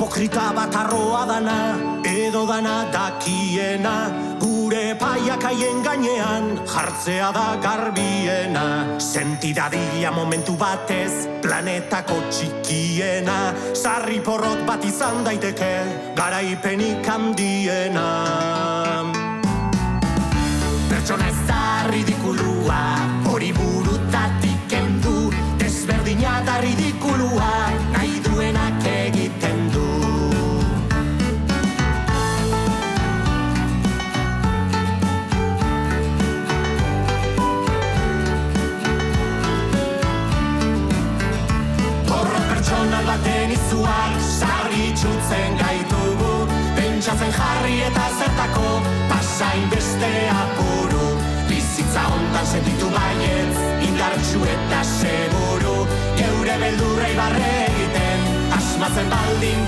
Hipokrita bat arroa dana, edo dana dakiena, gure paiak haien gainean, jartzea da garbiena. Sentidadila momentu batez, planetako txikiena, sarri porrot bat izan daiteke, garaipenik handiena. Pertsona ez da ridikulua, hori burutatik kendu, desberdina da ridikulua, nahi duenak egiten du. Porrot pertsonal baten izuak, sarri txutzen gaitugu, pentsatzen jarri eta zertako, pasain beste apuru. Bizitza hontan sentitu baietz, indartsu eta seguru, geure beldurrei barre egiten, asmatzen baldin